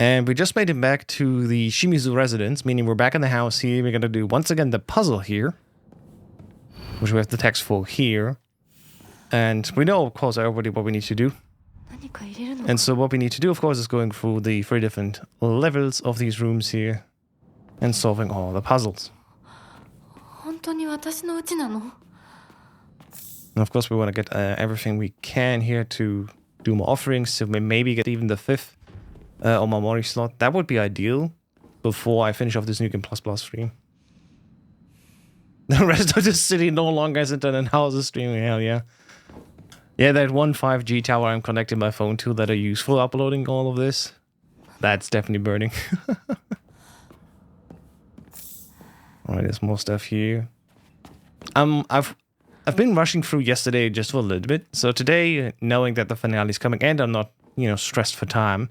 And we just made it back to the Shimizu residence, meaning we're back in the house here. We're going to do, once again, the puzzle here, which we have the text for here. And we know, of course, already what we need to do. And so what we need to do, of course, is going through the 3 different levels of these rooms here and solving all the puzzles. And of course, we want to get everything we can here to do more offerings, so we maybe get even the 5th Omamori slot. That would be ideal before I finish off this new 𝐸++ stream. The rest of the city no longer has internet houses streaming, hell yeah. Yeah, that one 5G tower I'm connecting my phone to that I use for uploading all of this, that's definitely burning. Alright, there's more stuff here. I've been rushing through yesterday just for a little bit. So today, knowing that the finale is coming and I'm not, you know, stressed for time,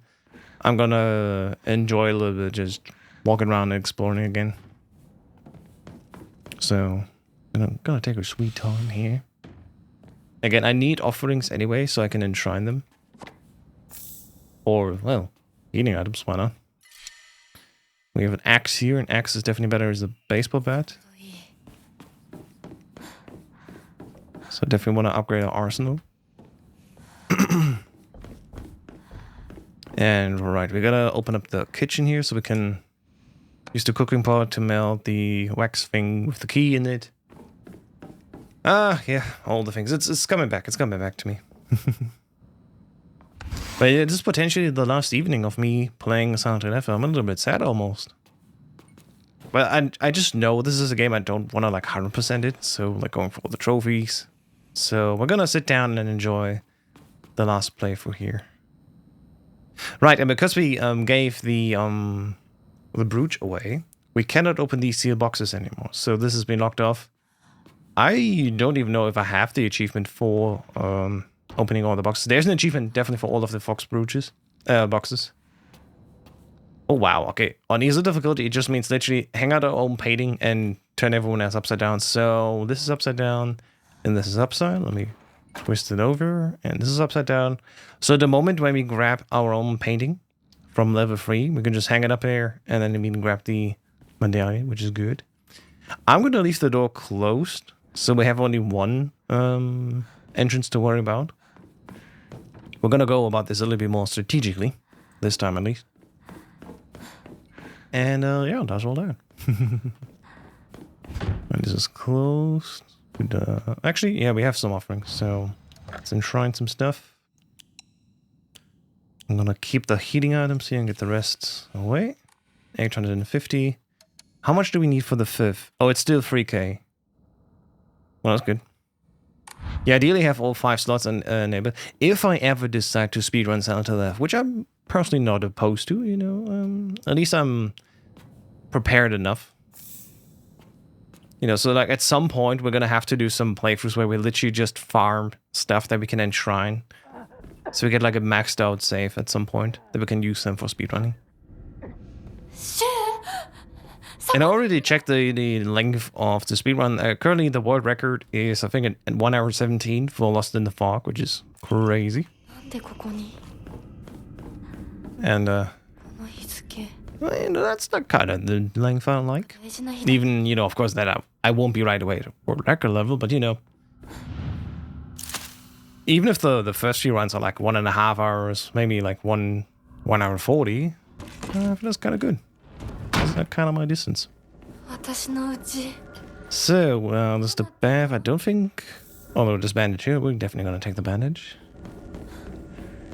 I'm gonna enjoy a little bit just walking around and exploring again. So, I'm gonna take a sweet time here. Again, I need offerings anyway, so I can enshrine them. Or, well, healing items, why not? We have an axe here. An axe is definitely better as a baseball bat. So definitely want to upgrade our arsenal. And right, we gotta open up the kitchen here so we can use the cooking pot to melt the wax thing with the key in it. Yeah, all the things. It's coming back. It's coming back to me. But yeah, this is potentially the last evening of me playing Silent Hill. I'm a little bit sad almost. But I just know this is a game I don't want to like 100% it. So like going for all the trophies. So we're gonna sit down and enjoy the last playthrough here. Right, and because we gave the brooch away, we cannot open these sealed boxes anymore. So this has been locked off. I don't even know if I have the achievement for opening all the boxes. There's an achievement definitely for all of the fox brooches boxes. Oh wow, okay. On easy difficulty, it just means literally hang out our own painting and turn everyone else upside down. So this is upside down, and this is upside. Let me twist it over, and this is upside down. So the moment when we grab our own painting from level 3, we can just hang it up here, and then immediately grab the medallion, which is good. I'm going to leave the door closed, so we have only one entrance to worry about. We're going to go about this a little bit more strategically, this time at least. And yeah, that's all that. And this is closed. Actually, yeah, we have some offerings, so let's enshrine some stuff. I'm gonna keep the heating items here and get the rest away. 850. How much do we need for the 5th? Oh, it's still 3k. Well, that's good. Yeah, ideally have all 5 slots enabled. If I ever decide to speedrun Silent Hill F, which I'm personally not opposed to, you know, at least I'm prepared enough. You know, so like at some point we're gonna have to do some playthroughs where we literally just farm stuff that we can enshrine. So we get like a maxed out save at some point that we can use them for speedrunning. And I already checked the length of the speedrun. Currently the world record is I think at 1 hour 17 for Lost in the Fog, which is crazy. And well, you know, that's the kind of the length I like. Even, you know, of course that I won't be right away at world record level, but you know, even if the first few runs are like 1.5 hours, maybe like 1 hour 40, that's kind of good. That's kind of my distance. So, there's the bath. I don't think, although this bandage here, we're definitely gonna take the bandage.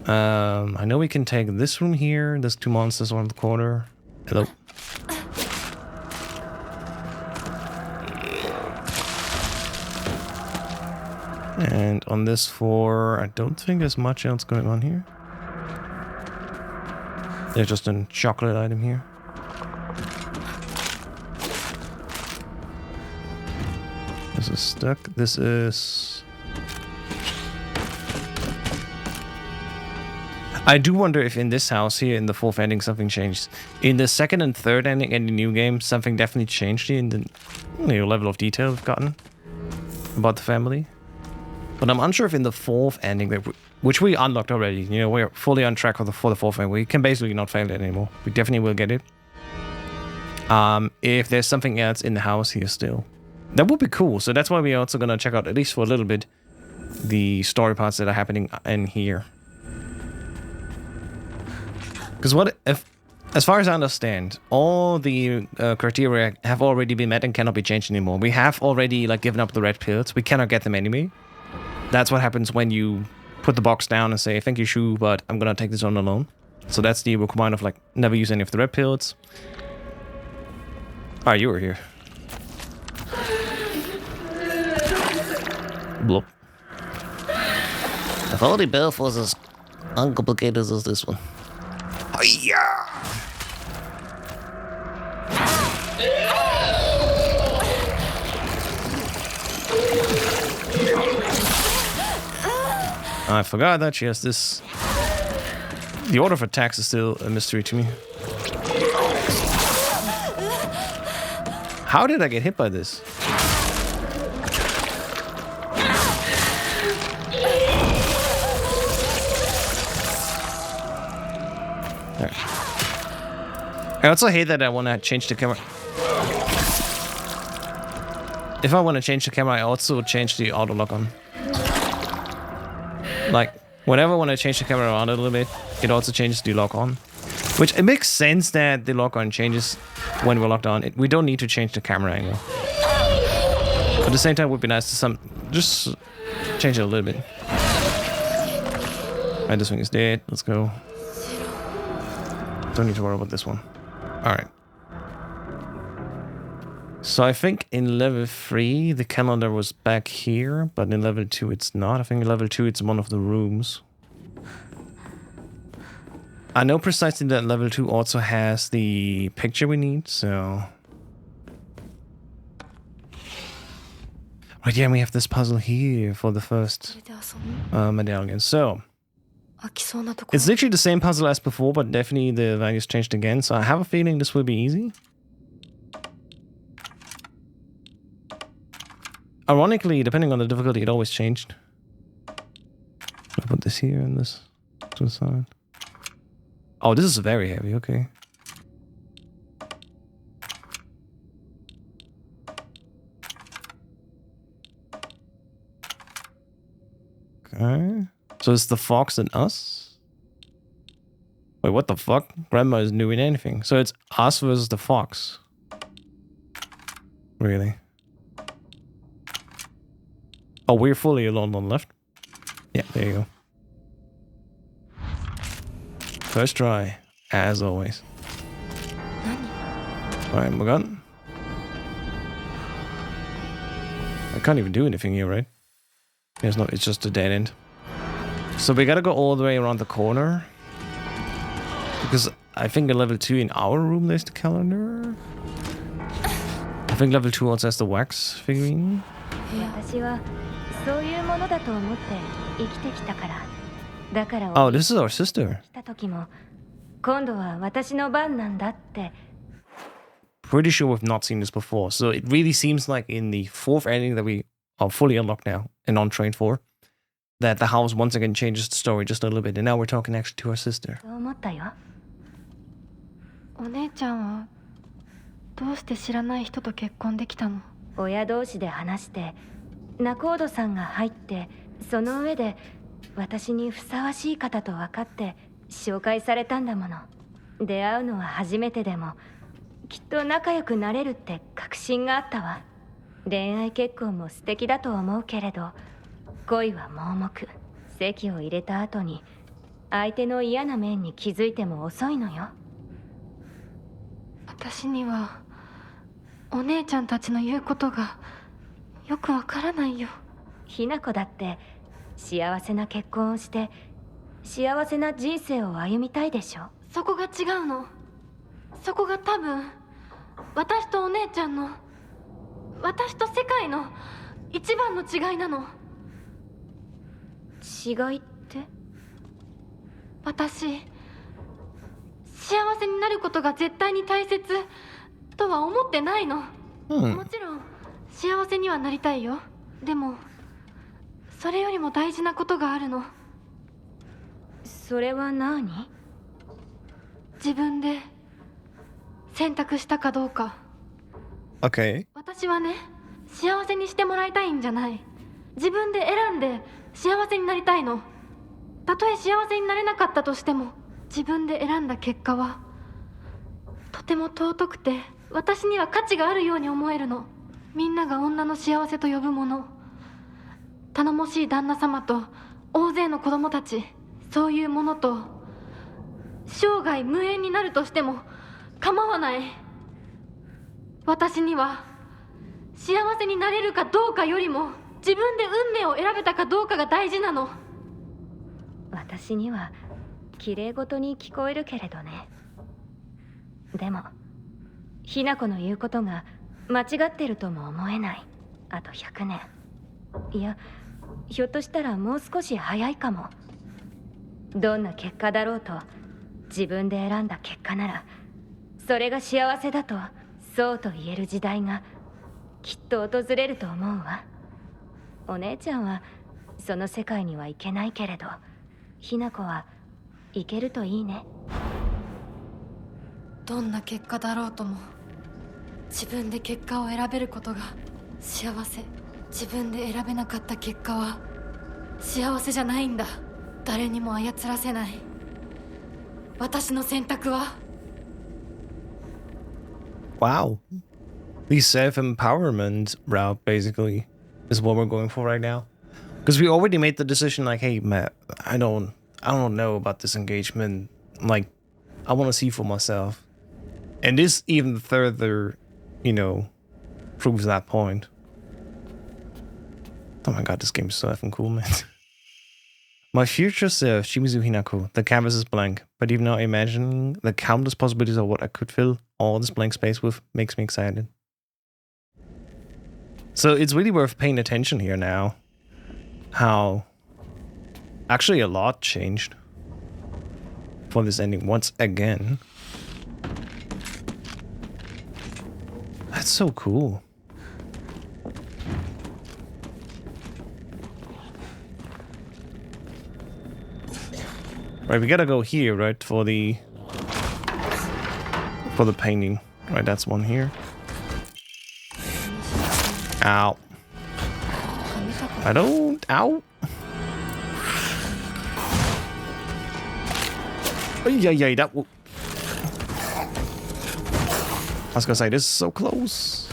I know we can take this room here. There's 2 monsters on the corner. Hello. And on this floor, I don't think there's much else going on here. There's just a chocolate item here. This is stuck. This is... I do wonder if in this house here, in the 4th ending, something changed. In the 2nd and 3rd ending and the new game, something definitely changed in the level of detail we've gotten about the family. But I'm unsure if in the 4th ending, which we unlocked already, you know, we're fully on track for the 4th ending. We can basically not fail it anymore. We definitely will get it. If there's something else in the house here still, that would be cool. So that's why we're also going to check out, at least for a little bit, the story parts that are happening in here. Because as far as I understand, all the criteria have already been met and cannot be changed anymore. We have already like given up the red pills. We cannot get them anyway. That's what happens when you put the box down and say, thank you, Shu, but I'm gonna take this on alone. So that's the requirement of like never use any of the red pills. Ah, you were here. Blop. If only Birth was as uncomplicated as this one. Hiya! I forgot that she has this. The order of attacks is still a mystery to me. How did I get hit by this? There. I also hate that I want to change the camera. If I want to change the camera, I also change the auto lock on. Like, whenever I want to change the camera around a little bit, it also changes the lock on. Which, it makes sense that the lock on changes when we're locked on. We don't need to change the camera angle. But at the same time, it would be nice to just change it a little bit. Alright, this one is dead. Let's go. Don't need to worry about this one. Alright. So I think in level 3 the calendar was back here, but in level 2 it's not. I think in level 2 it's one of the rooms. I know precisely that level 2 also has the picture we need, so... Right, yeah, we have this puzzle here for the first medallion. So... It's literally the same puzzle as before, but definitely the values changed again, so I have a feeling this will be easy. Ironically, depending on the difficulty, it always changed. I'll put this here and this to the side. Oh, this is very heavy, okay. Okay. So it's the fox and us? Wait, what the fuck? Grandma isn't doing anything. So it's us versus the fox. Really? Oh, we're fully alone on the left. Yeah, there you go. First try, as always. Alright, we're gone. I can't even do anything here, right? It's just a dead end. So we gotta go all the way around the corner. Because I think in level 2 in our room there's the calendar. I think level 2 also has the wax figurine. Oh, this is our sister. Pretty sure we've not seen this before. So it really seems like in the 4th ending that we are fully unlocked now and on train 4, that the house once again changes the story just a little bit. And now we're talking actually to our sister. Hinako だって幸せな結婚をして幸せな人生を歩みたいでしょ。そこが違うの。そこが多分私とお姉ちゃんの、私と世界の一番の違いなの。違いって？私、幸せになることが絶対に大切とは思ってないの。もちろん幸せにはなりたいよ。でもそれよりも大事なことがあるの。それは何？自分で選択したかどうか。Okay. 私はね、幸せにしてもらいたいんじゃない。自分で選んで幸せになりたいの。たとえ幸せになれなかったとしても、自分で選んだ結果はとても尊くて、私には価値があるように思えるの。みんなが女の幸せと呼ぶもの、頼もしい旦那様と大勢の子供たち、そういうものと生涯無縁になるとしても構わない。私には幸せになれるかどうかよりも、自分で運命を選べたかどうかが大事なの。私には綺麗事に聞こえるけれどね。でもひな子の言うことが間違ってるとも思えない。あと100年、いやひょっとしたらもう少し早いかも。どんな結果だろうと自分で選んだ結果ならそれが幸せだとそうと言える時代がきっと訪れると思うわ。お姉ちゃんはその世界には行けないけれど、ひな子は行けるといいね。どんな結果だろうとも自分で結果を選べることが幸せ。自分で選べなかった結果は幸せじゃないんだ。誰にも操らせない私の選択は。 Wow. The self-empowerment route basically is what we're going for right now. Because we already made the decision like, hey Matt, I don't know about this engagement. Like, I want to see for myself. And this even further, you know, proves that point. Oh my god, this game is so effing cool, man. My future self, Shimizu Hinako. The canvas is blank, but even now imagining the countless possibilities of what I could fill all this blank space with makes me excited. So it's really worth paying attention here now. How actually a lot changed for this ending once again. That's so cool. Right, we gotta go here, right, for the painting. Right, that's one here. Ow. I don't. Ow. Oh, yeah, that will. I was gonna say, this is so close.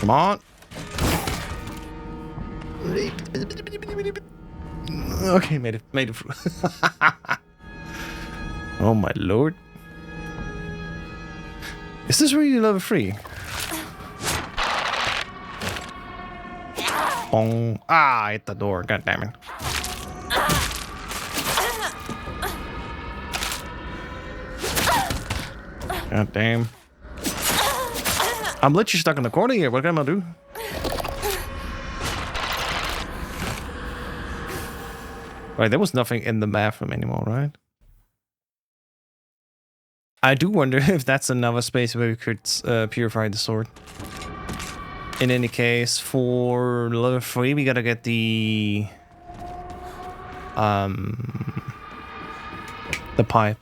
Come on. Okay, made it through. Oh my lord. Is this really level 3? Bong. Ah, I hit the door. God damn it. God damn. I'm literally stuck in the corner here. What can I do? Right, there was nothing in the bathroom anymore, right? I do wonder if that's another space where we could purify the sword. In any case, for level 3, we gotta get the pipe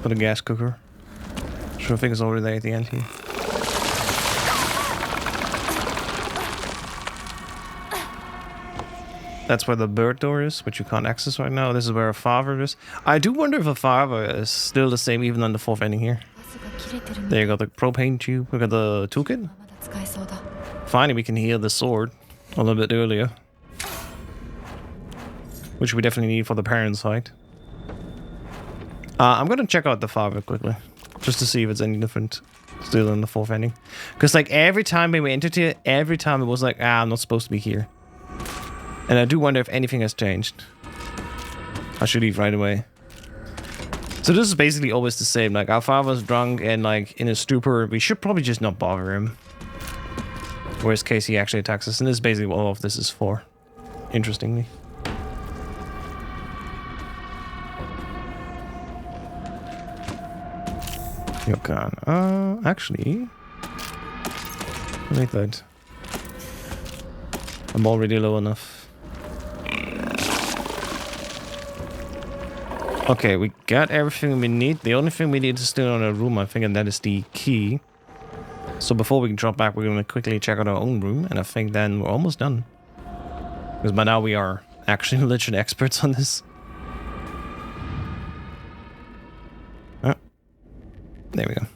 for the gas cooker. So I think it's over there at the end here. That's where the bird door is, which you can't access right now. This is where a father is. I do wonder if a father is still the same even on the 4th ending here. There you go, the propane tube. We got the toolkit. Finally, we can heal the sword a little bit earlier. Which we definitely need for the parents' fight. I'm gonna check out the father quickly. Just to see if it's any different still in the 4th ending. Because like every time we entered here, every time it was like, I'm not supposed to be here. And I do wonder if anything has changed. I should leave right away. So this is basically always the same. Like, our father's drunk and like in a stupor. We should probably just not bother him. Worst case, he actually attacks us. And this is basically what all of this is for. Interestingly. Yokan. Actually... Like that. I'm already low enough. Okay, we got everything we need. The only thing we need is still in our room, I think, and that is the key. So before we can drop back, we're going to quickly check out our own room, and I think then we're almost done. Because by now we are actually literally experts on this. Oh. There we go.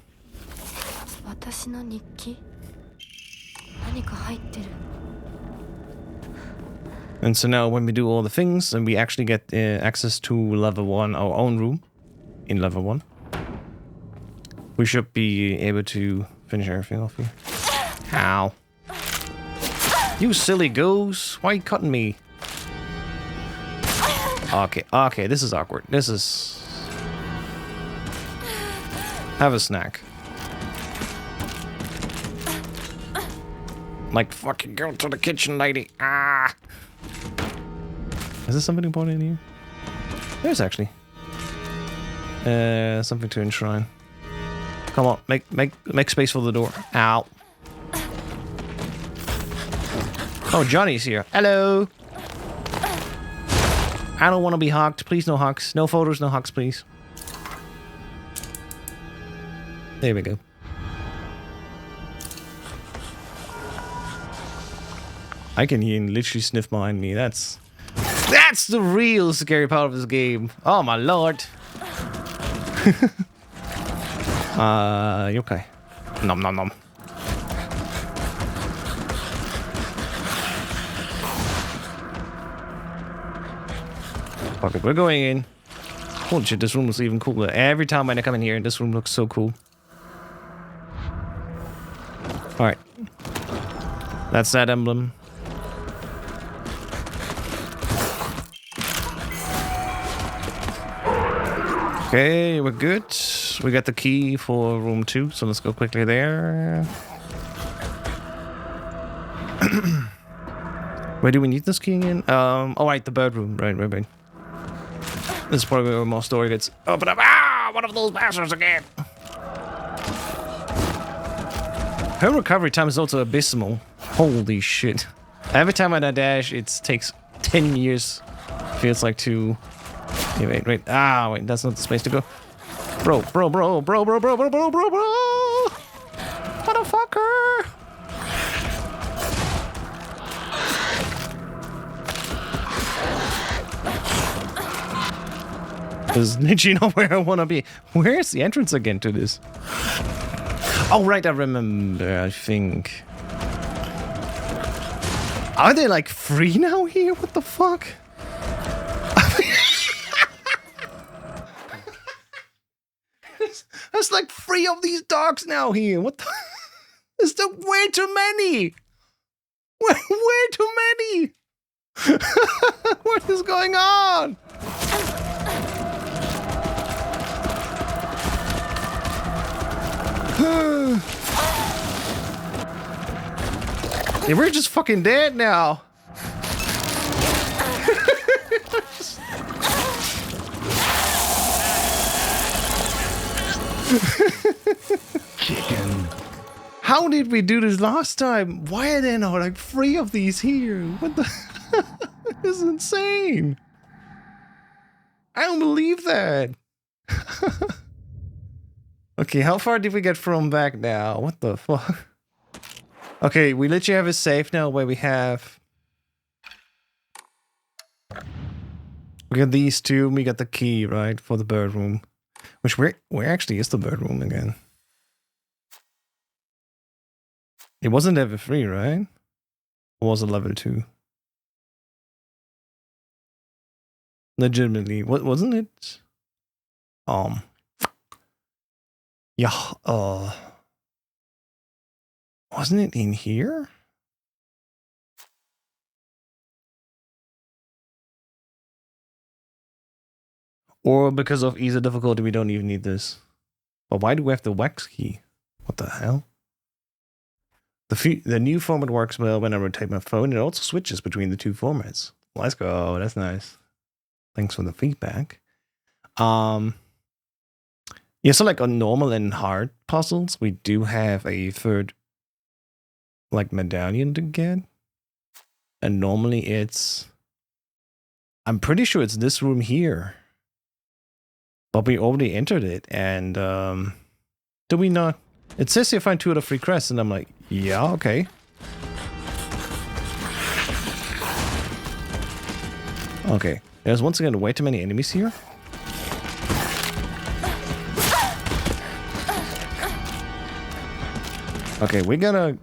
And so now when we do all the things and we actually get access to level 1, our own room in level 1, we should be able to finish everything off here. Ow. You silly goose. Why are you cutting me? Okay, okay, this is awkward. This is... Have a snack. Like, fucking go to the kitchen, lady. Ah! Is there something important in here? There's actually. Something to enshrine. Come on, make space for the door. Ow. Oh, Johnny's here. Hello. I don't want to be hugged. Please, no hugs. No photos, no hugs, please. There we go. I can hear him literally sniff behind me. That's the real scary part of this game. Oh my lord. You okay? Nom nom nom. Okay, we're going in. Holy shit, this room looks even cooler. Every time when I come in here, this room looks so cool. Alright. That's that emblem. Okay, we're good. We got the key for room 2, so let's go quickly there. Where do we need this key again? Oh right, the bird room. Right. This is probably where more story gets open up. Ah! One of those bastards again! Her recovery time is also abysmal. Holy shit. Every time I dash, it takes 10 years. Feels like 2... Yeah, wait. Ah, wait, that's not the space to go. Bro. Motherfucker! There's literally nowhere I want to be. Where's the entrance again to this? Oh, right, I remember, I think. Are they like free now here? What the fuck? There's like 3 of these dogs now here. What the? There's way too many. Way too many. What is going on? Yeah, we're just fucking dead now. Chicken. How did we do this last time? Why are there not like 3 of these here? What the? This is insane. I don't believe that. Okay, how far did we get from back now? What the fuck? Okay, we literally have a safe now where we have... We got these 2, we got the key, right, for the bird room. Which, where actually is the bird room again? It wasn't level 3, right? Or was it level 2? Legitimately, what wasn't it? Yeah, wasn't it in here? Or because of easy difficulty, we don't even need this. But why do we have the wax key? What the hell? The new format works well when I rotate my phone. It also switches between the 2 formats. Let's go. That's nice. Thanks for the feedback. Yeah, so like on normal and hard puzzles, we do have a 3rd like medallion to get. And normally it's... I'm pretty sure it's this room here. But we already entered it, and do we not? It says here find 2 out of 3 crests, and I'm like, yeah, okay. Okay, there's once again way too many enemies here. Okay, we gotta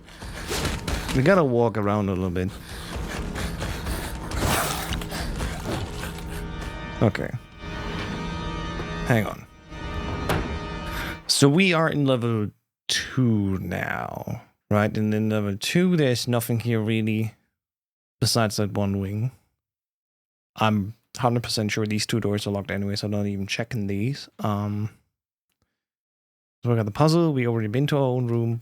walk around a little bit. Okay. Hang on. So we are in level 2 now, right? And then level 2, there's nothing here really besides that one wing. I'm 100% sure these 2 doors are locked anyway, so I'm not even checking these. So we got the puzzle. We already been to our own room.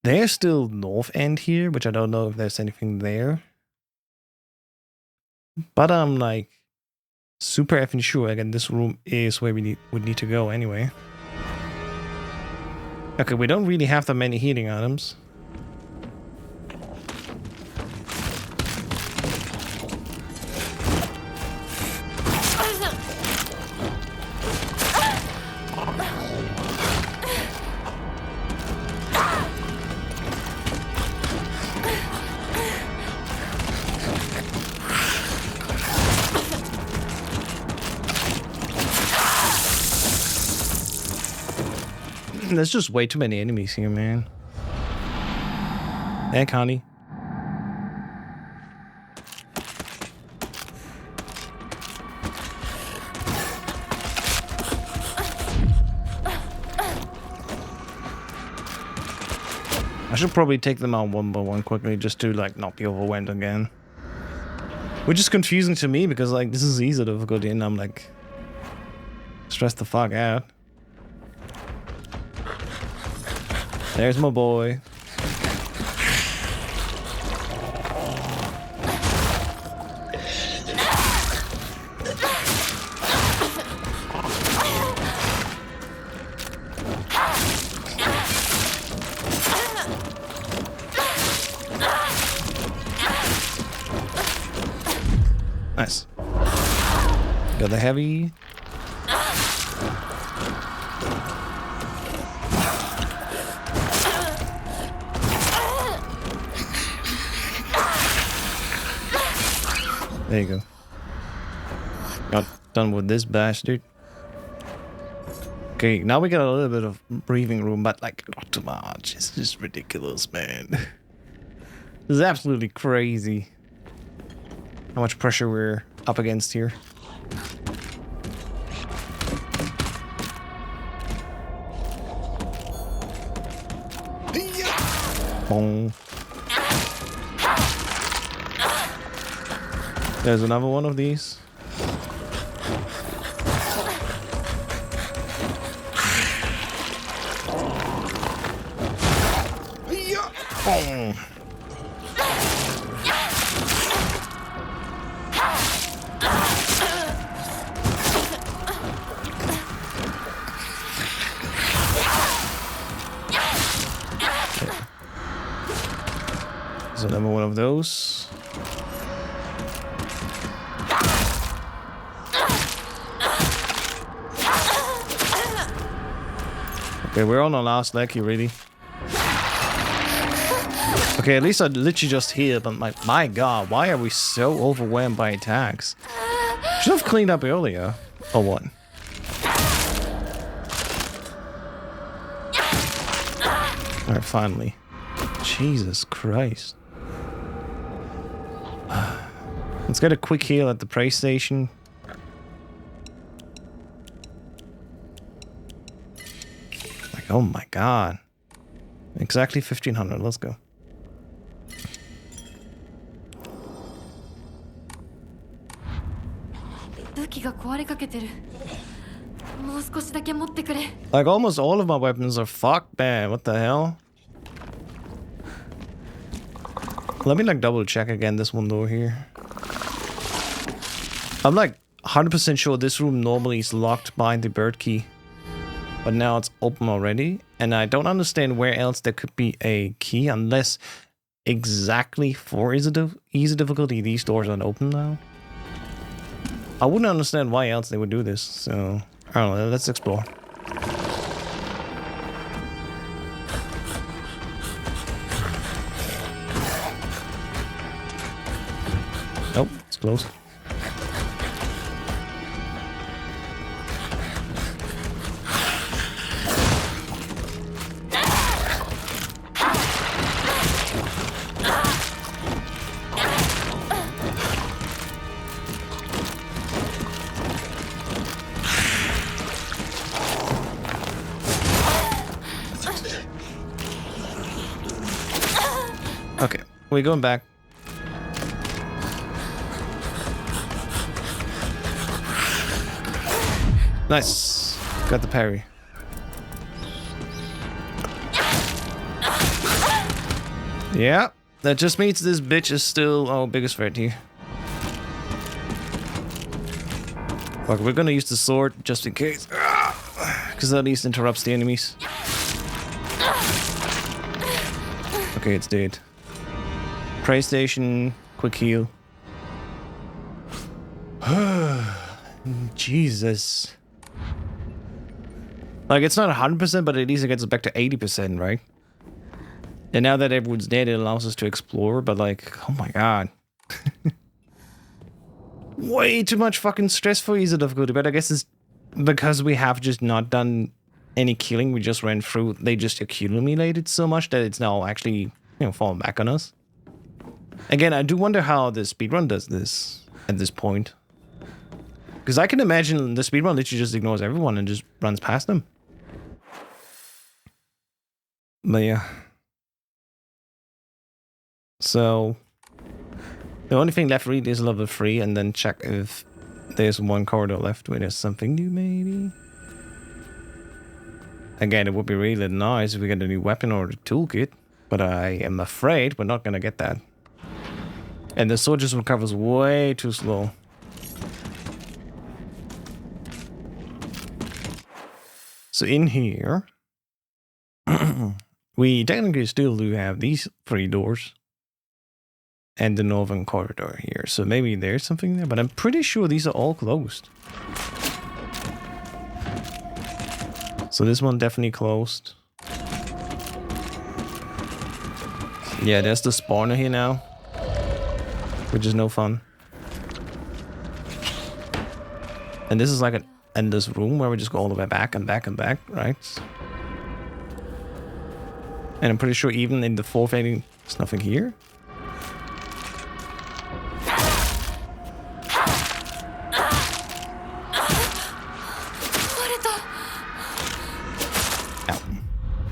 There's still north end here, which I don't know if there's anything there. But I'm like super effing sure again this room is where we would need to go anyway. Okay, we don't really have that many healing items. There's just way too many enemies here, man. Hey, Connie. I should probably take them out one by one quickly just to like not be overwhelmed again. Which is confusing to me because like this is easy difficulty and I'm like stressed the fuck out. There's my boy. Nice. Got the heavy. There you go. Got done with this bastard. Okay, now we got a little bit of breathing room, but like not too much. It's just ridiculous, man. This is absolutely crazy. How much pressure we're up against here. Boom. There's another one of these. Boom. There's another one of those. Okay, we're on our last leg here, really. Okay, at least I literally just healed, but my god, why are we so overwhelmed by attacks? Should have cleaned up earlier. Or what? Alright, finally. Jesus Christ. Let's get a quick heal at the prey station. Like, oh my god. Exactly 1500, let's go. Like almost all of my weapons are fucked, man. What the hell? Let me like double check again this one door here. I'm like 100% sure this room normally is locked by the bird key. But now it's open already. And I don't understand where else there could be a key unless exactly for easy difficulty these doors aren't open now. I wouldn't understand why else they would do this. So, I don't know. Let's explore. Oh, it's closed. Okay, we're going back. Nice. Got the parry. Yeah, that just means this bitch is still our biggest threat here. Like, we're gonna use the sword just in case. Because that at least interrupts the enemies. Okay, it's dead. PlayStation, quick heal. Jesus. Like, it's not 100%, but at least it gets us back to 80%, right? And now that everyone's dead, it allows us to explore, but like, oh my god. Way too much fucking stress for easy difficulty, but I guess it's because we have just not done any killing, we just ran through, they just accumulated so much that it's now actually, you know, falling back on us. Again, I do wonder how the speedrun does this at this point. Because I can imagine the speedrun literally just ignores everyone and just runs past them. But yeah. So, the only thing left really is level 3, and then check if there's one corridor left where there's something new, maybe. Again, it would be really nice if we get a new weapon or a toolkit, but I am afraid we're not gonna get that. And the sword just recovers way too slow. So in here, we technically still do have these 3 doors. And the northern corridor here. So maybe there's something there, but I'm pretty sure these are all closed. So this one definitely closed. Yeah, there's the spawner here now, which is no fun. And this is like an endless room where we just go all the way back and back and back, right? And I'm pretty sure even in the fourth ending, there's nothing here.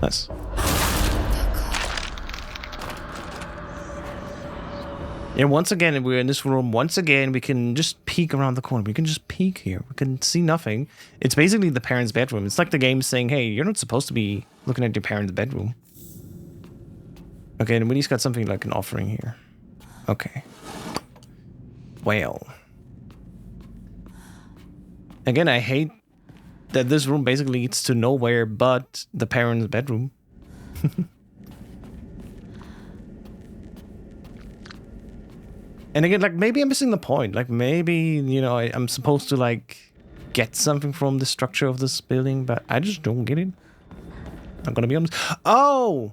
Nice. And once again, we're in this room. Once again, we can just peek around the corner. We can just peek here. We can see nothing. It's basically the parents' bedroom. It's like the game saying, hey, you're not supposed to be looking at your parents' bedroom. Okay, and Winnie's got something like an offering here. Okay. Well. Again, I hate that this room basically leads to nowhere but the parents' bedroom. And again, like, maybe I'm missing the point. Like, maybe, you know, I'm supposed to, like, get something from the structure of this building, but I just don't get it. I'm gonna be honest. Oh!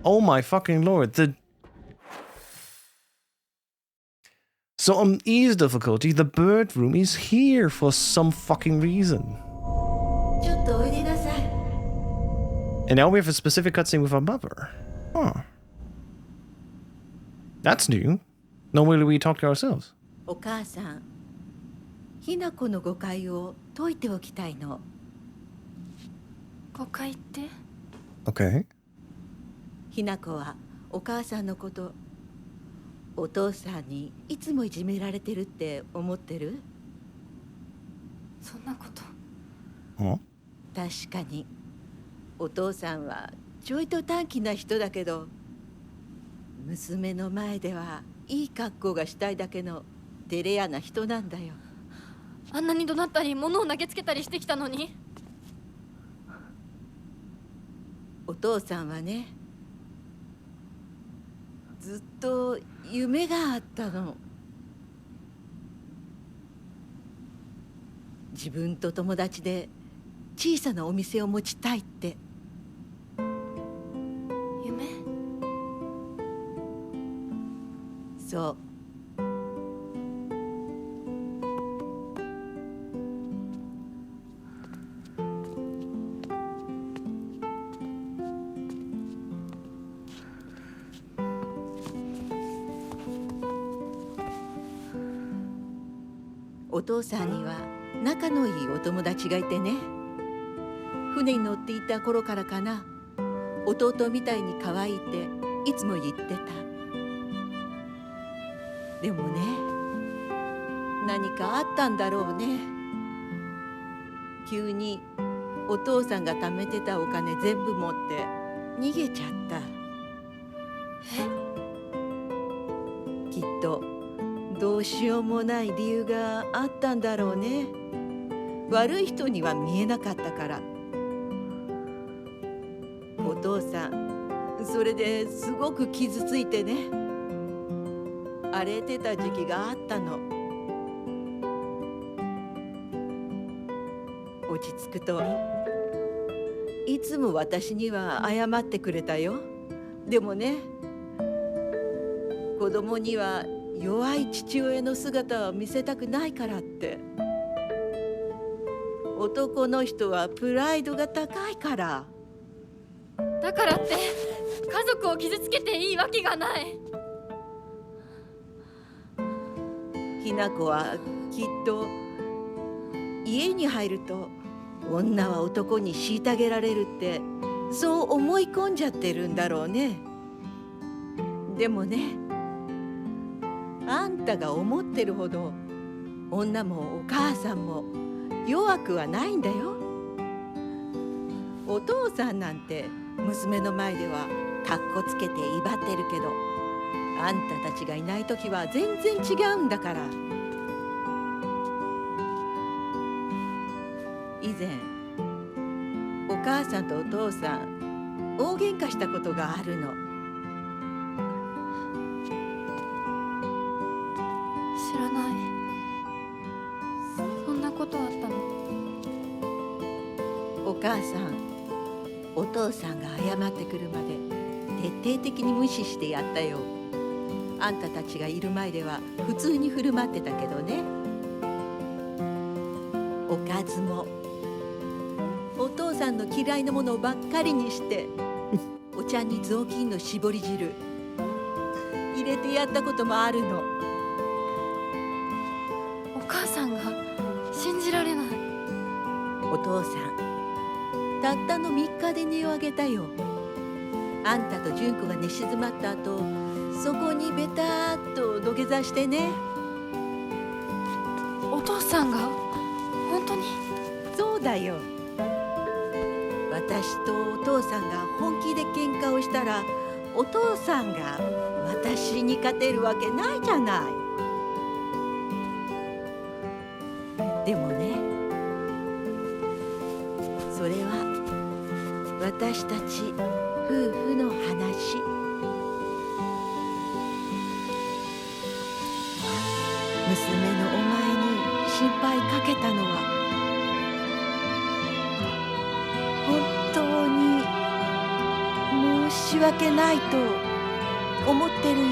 Oh my fucking lord. So on easy difficulty, the bird room is here for some fucking reason. And now we have a specific cutscene with our mother. Huh. That's new. Normally we talk to ourselves. お母さん、ひなこの誤解を解いておきたいの。誤解って？ Okay. ひなこはお母さんのこと、お父さんにいつもいじめられてるって思ってる？そんなこと。Huh? 確かにお父さんはちょいと短気な人だけど、娘の前ではいい格好がしたいだけの照れ屋な人なんだよ。あんなに怒鳴ったり物を投げつけたりしてきたのに。お父さんはね、ずっと夢があったの。自分と友達で小さなお店を持ちたいって。夢？そう。お父さんには仲のいいお友達がいてね、船に乗っていた頃からかな、弟みたいに可愛いっていつも言ってた。でもね、何かあったんだろうね。急にお父さんが貯めてたお金全部持って逃げちゃった。きっとどうしようもない理由があったんだろうね。悪い人には見えなかったから。お父さんそれですごく傷ついてね、荒れてた時期があったの。落ち着くといつも私には謝ってくれたよ。でもね、子供には弱い父親の姿を見せたくないからって。男の人はプライドが高いから。だからって家族を傷つけていいわけがない。ひな子はきっと家に入ると女は男に虐げられるってそう思い込んじゃってるんだろうね。でもね、あんたが思ってるほど女もお母さんも弱くはないんだよ。お父さんなんて娘の前ではかっこつけて威張ってるけど、あんたたちがいない時は全然違うんだから。以前お母さんとお父さん大喧嘩したことがあるの。知らない。そんなことあったの？お母さんお父さんが謝ってくるまで徹底的に無視してやったよ。あんたたちがいる前では普通に振る舞ってたけどね。おかずもお父さんの嫌いなものばっかりにしてお茶に雑巾の絞り汁入れてやったこともあるの。お母さんが信じられない。お父さんたったの3日で値を上げたよ。あんたと純子が寝静まった後、そこにベターっと土下座してね。お父さんが本当に？そうだよ。私とお父さんが本気で喧嘩をしたら、お父さんが私に勝てるわけないじゃない。でもね、それは私たち夫婦の話。娘のお前に心配かけたのは本当に申し訳ないと思ってるよ。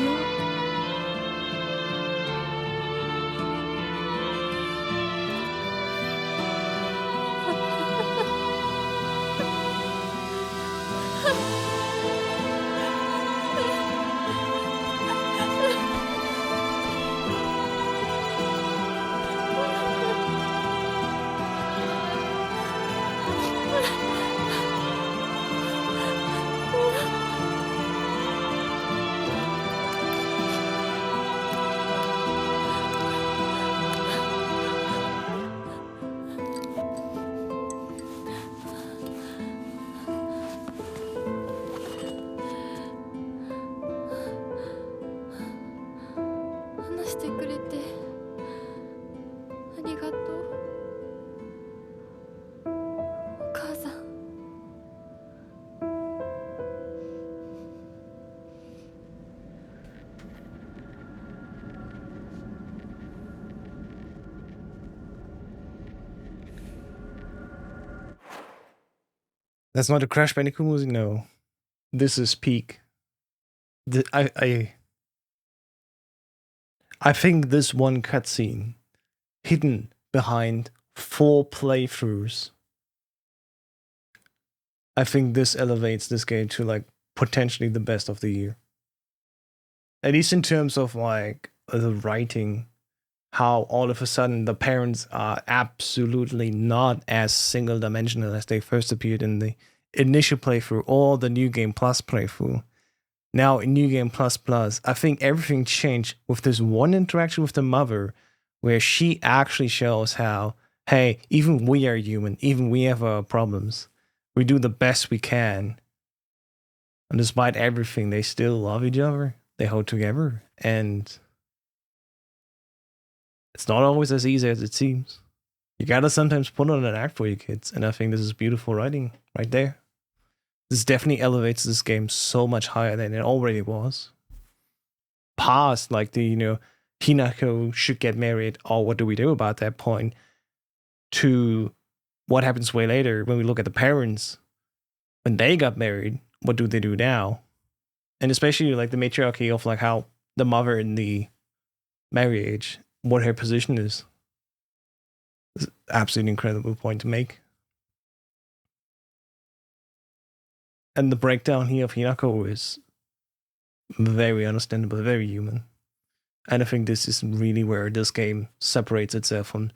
話してくれてありがとう。お母さん。That's not a Crash Bandicoot music, no. This is peak. I think this one cutscene, hidden behind 4 playthroughs, I think this elevates this game to like potentially the best of the year. At least in terms of like the writing, how all of a sudden the parents are absolutely not as single dimensional as they first appeared in the initial playthrough or the New Game Plus playthrough. Now in New Game Plus Plus, I think everything changed with this one interaction with the mother, where she actually shows how, hey, even we are human, even we have our problems. We do the best we can. And despite everything, they still love each other. They hold together. And it's not always as easy as it seems. You gotta sometimes put on an act for your kids. And I think this is beautiful writing right there. This definitely elevates this game so much higher than it already was. Past, like the, Hinako should get married, or what do we do about that point, to what happens way later when we look at the parents. When they got married, what do they do now? And especially like the matriarchy of like how the mother in the marriage, what her position is. It's an absolutely incredible point to make. And the breakdown here of Hinako is very understandable, very human. And I think this is really where this game separates itself from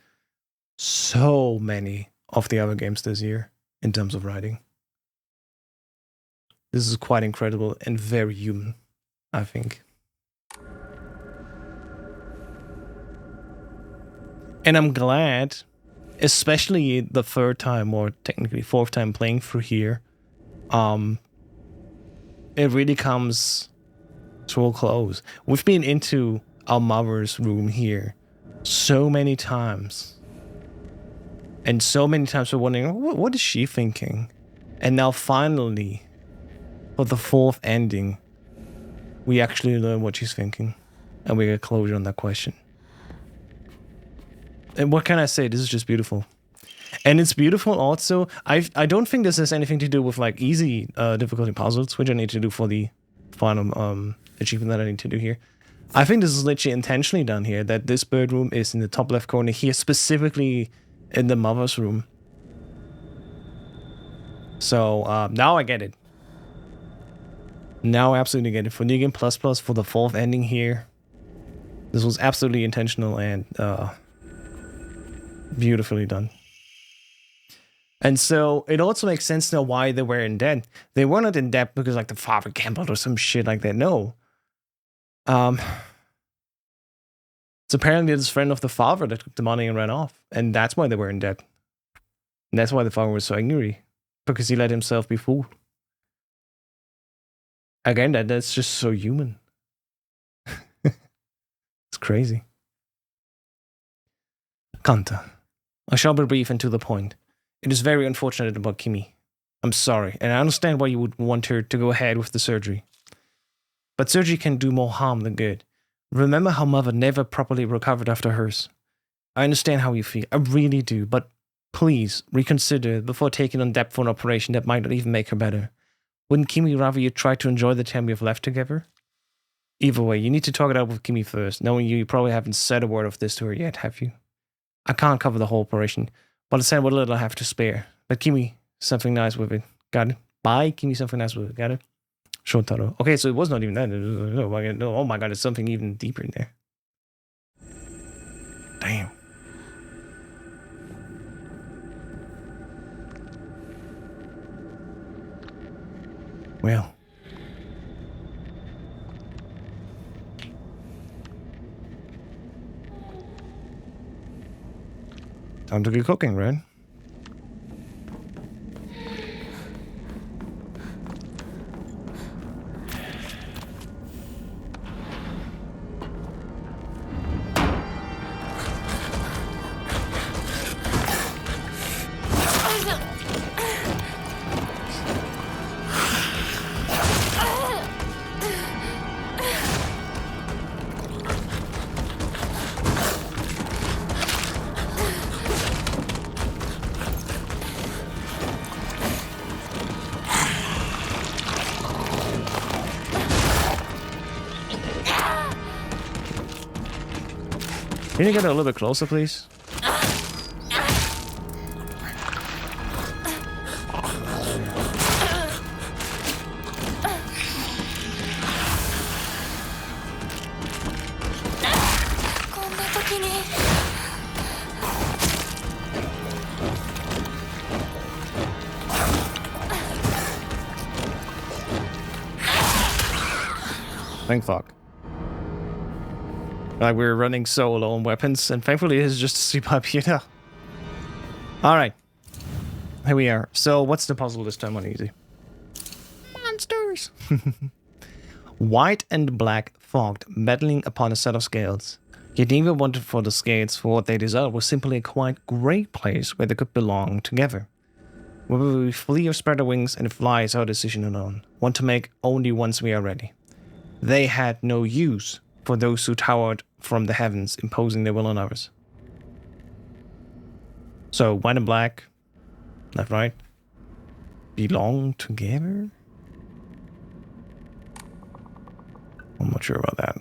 so many of the other games this year in terms of writing. This is quite incredible and very human, I think. And I'm glad, especially the third time, or technically fourth time playing through here, it really comes to a close. We've been into our mother's room here so many times. And so many times we're wondering, what is she thinking? And now finally, for the fourth ending, we actually learn what she's thinking. And we get closure on that question. And what can I say? This is just beautiful. And it's beautiful also. I don't think this has anything to do with like easy difficulty puzzles, which I need to do for the final achievement that I need to do here. I think this is literally intentionally done here, that this bird room is in the top left corner here, specifically in the mother's room. So now I get it. Now I absolutely get it. For New Game Plus Plus, for the fourth ending here, this was absolutely intentional and beautifully done. And so it also makes sense now why they were in debt. They were not in debt because like the father gambled or some shit like that. No. It's apparently this friend of the father that took the money and ran off. And that's why they were in debt. And that's why the father was so angry. Because he let himself be fooled. Again, that's just so human. It's crazy. Kanta. I shall be brief and to the point. It is very unfortunate about Kimi. I'm sorry, and I understand why you would want her to go ahead with the surgery. But surgery can do more harm than good. Remember how mother never properly recovered after hers. I understand how you feel, I really do, but please reconsider before taking on debt for an operation that might not even make her better. Wouldn't Kimi rather you try to enjoy the time we have left together? Either way, you need to talk it out with Kimi first, knowing you probably haven't said a word of this to her yet, have you? I can't cover the whole operation, but I'll send what little I have to spare. But Kimi, something nice with it. Got it? Bye, Kimi, something nice with it. Got it? Shotaro. Okay, so it was not even that. Oh my god, it's something even deeper in there. Damn. Well. Time to get cooking, right? Can you get a little bit closer, please? Thank fuck. Like, we're running so low on weapons, and thankfully it's just a sleep up here now. Alright. Here we are. So, what's the puzzle this time on easy? Monsters! White and black fogged, battling upon a set of scales. Yet neither wanted for the scales for what they desired was simply a quiet grey place where they could belong together. Whether we flee or spread our wings and fly is our decision alone. Want to make only once we are ready. They had no use for those who towered from the heavens, imposing their will on others. So, white and black, left, right, belong together? I'm not sure about that.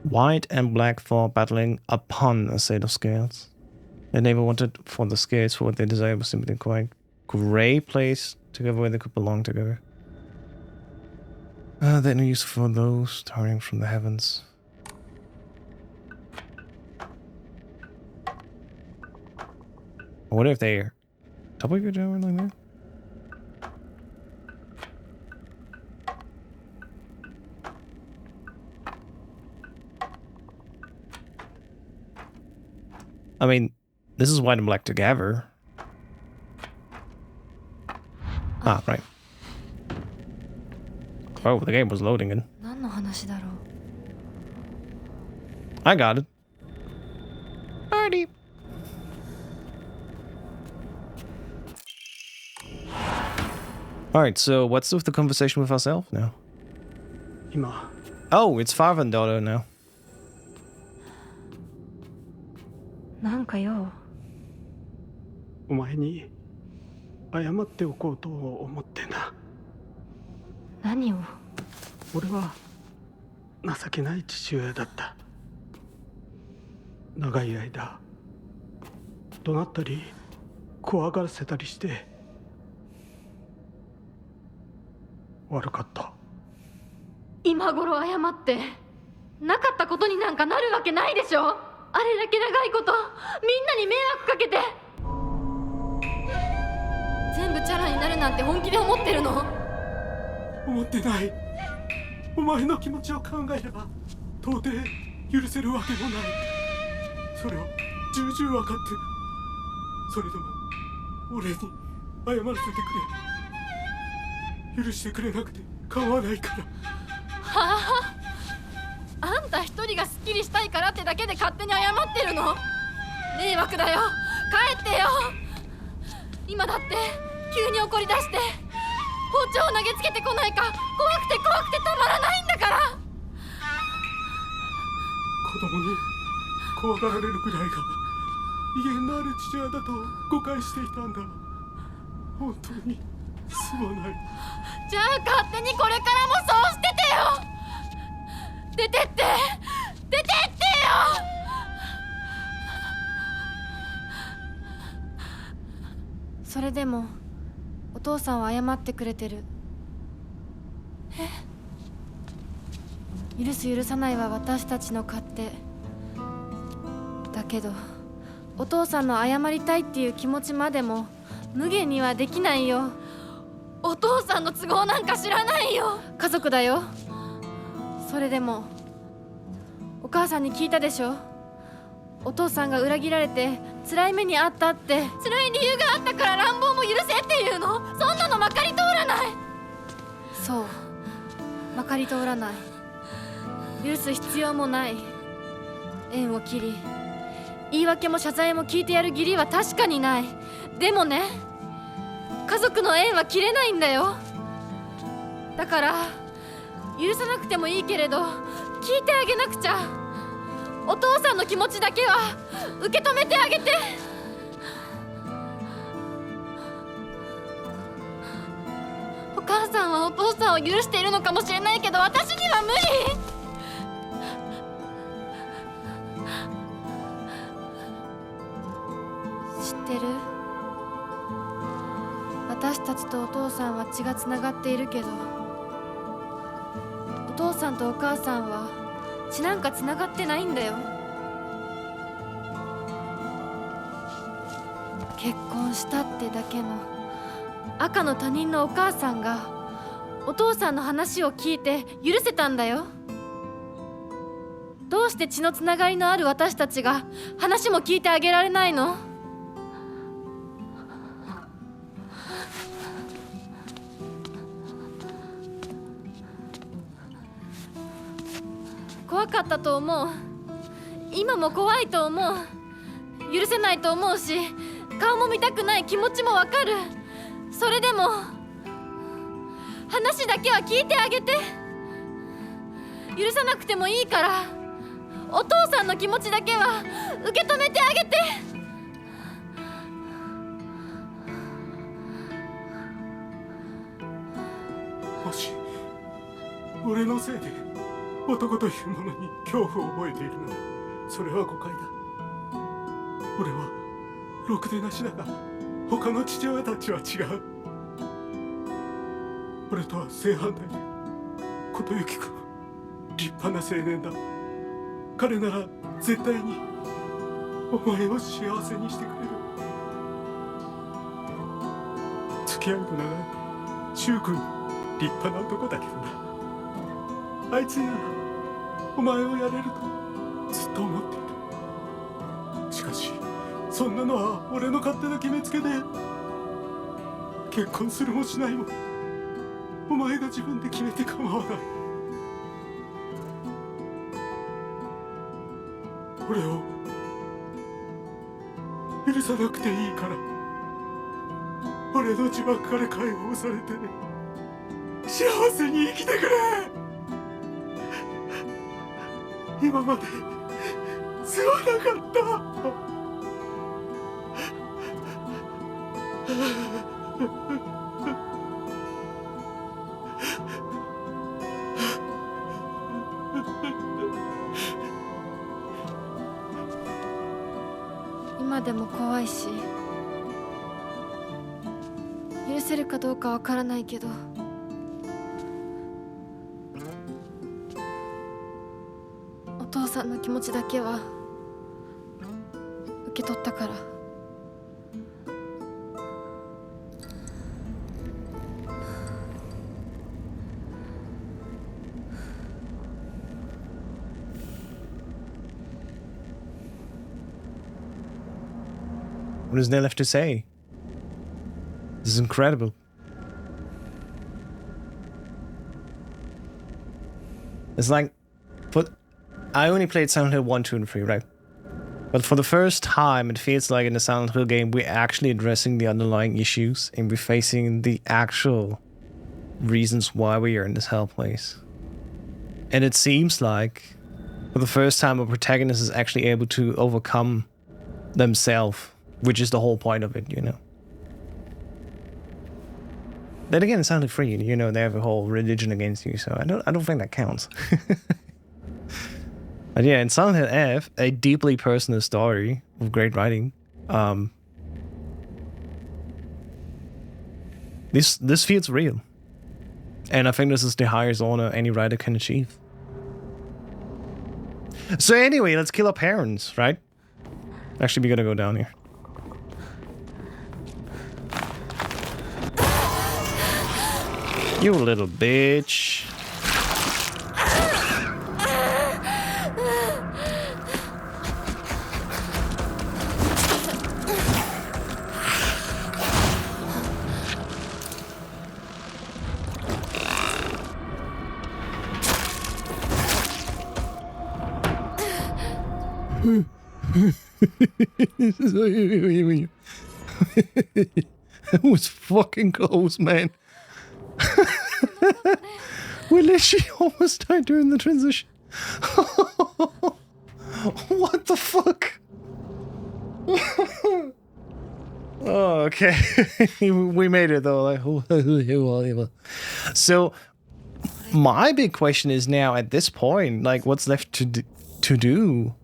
White and black for battling upon a set of scales. They never wanted for the scales for what they desired was simply a quite grey place together where they could belong together. They had no use for those towering from the heavens. I wonder if they're W towering like that? I mean, this is white and black together. Ah, right. Oh, the game was loading in. I got it. Alrighty. Alright, so what's with the conversation with ourselves now? Oh, it's father and daughter now. なんかよ、お前に謝っておこうと思ってな。何を？俺は情けない父親だった。長い間怒鳴ったり怖がらせたりして悪かった。今頃謝ってなかったことになんかなるわけないでしょ。あれだけ長いことみんなに迷惑かけて、全部チャラになるなんて本気で思ってるの？思ってない。お前の気持ちを考えれば到底許せるわけもない。それを重々分かってる。それでも俺に謝らせてくれ。許してくれなくて構わないから。はあ？あんた一人がスッキリしたいからってだけで勝手に謝ってるの？迷惑だよ。帰ってよ。今だって急に怒り出して包丁を投げつけてこないか怖くてたまらないんだから。子供に怖がられるくらいが威厳のある父親だと誤解していたんだ。本当にすまない。じゃあ勝手にこれからもそうしててよ。出てってよ。それでもお父さんは謝ってくれてる。許す許さないは私たちの勝手だけど、お父さんの謝りたいっていう気持ちまでも無限にはできないよ。お父さんの都合なんか知らないよ。家族だよ。それでもお母さんに聞いたでしょ。お父さんが裏切られて辛い目にあったって。辛い理由があったから乱暴も許せっていうの？そんなのまかり通らない。そう、まかり通らない。許す必要もない。縁を切り言い訳も謝罪も聞いてやる義理は確かにない。でもね、家族の縁は切れないんだよ。だから許さなくてもいいけれど聞いてあげなくちゃ。お父さんの気持ちだけは受け止めてあげて。お母さんはお父さんを許しているのかもしれないけど私には無理。知ってる？私たたちとお父さんは血がつながっているけど、お父さんとお母さんは血なんかつながってないんだよ。結婚したってだけの赤の他人のお母さんがお父さんの話を聞いて許せたんだよ。どうして血のつながりのある私たちが話も聞いてあげられないの？怖かったと思う。今も怖いと思う。許せないと思うし、顔も見たくない気持ちもわかる。それでも話だけは聞いてあげて。許さなくてもいいから、お父さんの気持ちだけは受け止めてあげて。もし俺のせいで男というものに恐怖を覚えているなら、それは誤解だ。俺はろくでなしだが、他の父親たちは違う。俺とは正反対で、琴行君は立派な青年だ。彼なら絶対にお前を幸せにしてくれる。付き合うのなら柊君、立派な男だけどな。あいつならお前をやれるとずっと思っている。しかしそんなのは俺の勝手な決めつけで、結婚するもしないもお前が自分で決めて構わない。俺を許さなくていいから、俺の呪縛から解放されて幸せに生きてくれ。今まですまなかった。今でも怖いし、許せるかどうかわからないけど、お父さんの気持ちだけは受け取ったから。What is there left to say? This is incredible. It's like, I only played Silent Hill 1, 2, and 3, right? But for the first time, it feels like in the Silent Hill game, we're actually addressing the underlying issues and we're facing the actual reasons why we are in this hell place. And it seems like, for the first time, a protagonist is actually able to overcome themselves, which is the whole point of it, you know. Then again, it sounded free, you know, they have a whole religion against you, so I don't think that counts. But yeah, in Silent Hill F, a deeply personal story with great writing. This feels real. And I think this is the highest honor any writer can achieve. So anyway, let's kill our parents, right? Actually, we gotta go down here. You little bitch. That was fucking close, man. We literally almost died during the transition. What the fuck? Oh, okay. We made it though. Like, so, my big question is now at this point, like, what's left to do?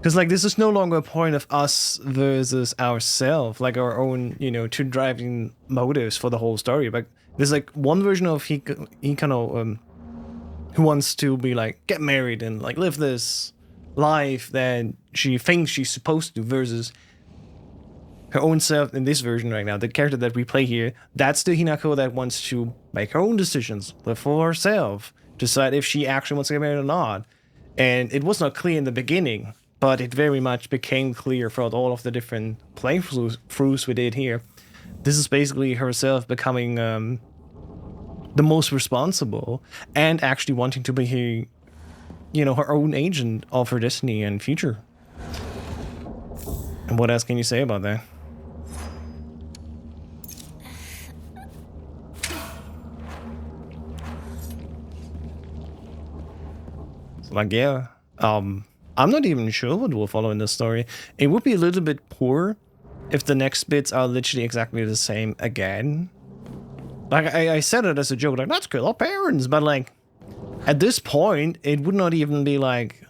Because, like, this is no longer a point of us versus ourselves, like our own, you know, two driving motives for the whole story. But there's, like, one version of Hinako, who wants to be, like, get married and, like, live this life that she thinks she's supposed to, versus her own self in this version right now. The character that we play here, that's the Hinako that wants to make her own decisions, live for herself, decide if she actually wants to get married or not. And it was not clear in the beginning, but it very much became clear throughout all of the different playthroughs we did here. This is basically herself becoming the most responsible and actually wanting to be, you know, her own agent of her destiny and future. And what else can you say about that? So, like, yeah, I'm not even sure what will follow in this story. It would be a little bit poor if the next bits are literally exactly the same again. Like, I said it as a joke, like, let's kill our parents, but, like, at this point, it would not even be, like,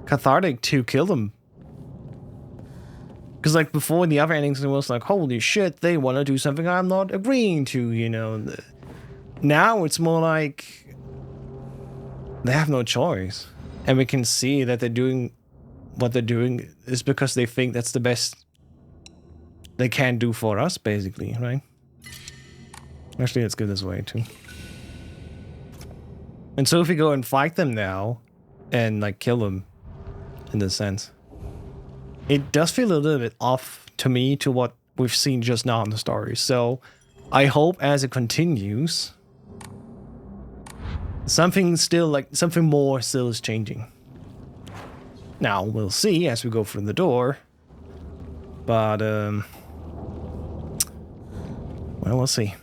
cathartic to kill them. Because, like, before in the other endings, it was like, holy shit, they want to do something I'm not agreeing to, you know. Now it's more like they have no choice. And we can see that they're doing what they're doing is because they think that's the best they can do for us, basically, right? Actually, let's go this way, too. And so if we go and fight them now, and, like, kill them, in this sense, it does feel a little bit off to me to what we've seen just now in the story. So I hope as it continues, something more still is changing. Now, we'll see as we go through the door. But, well, we'll see.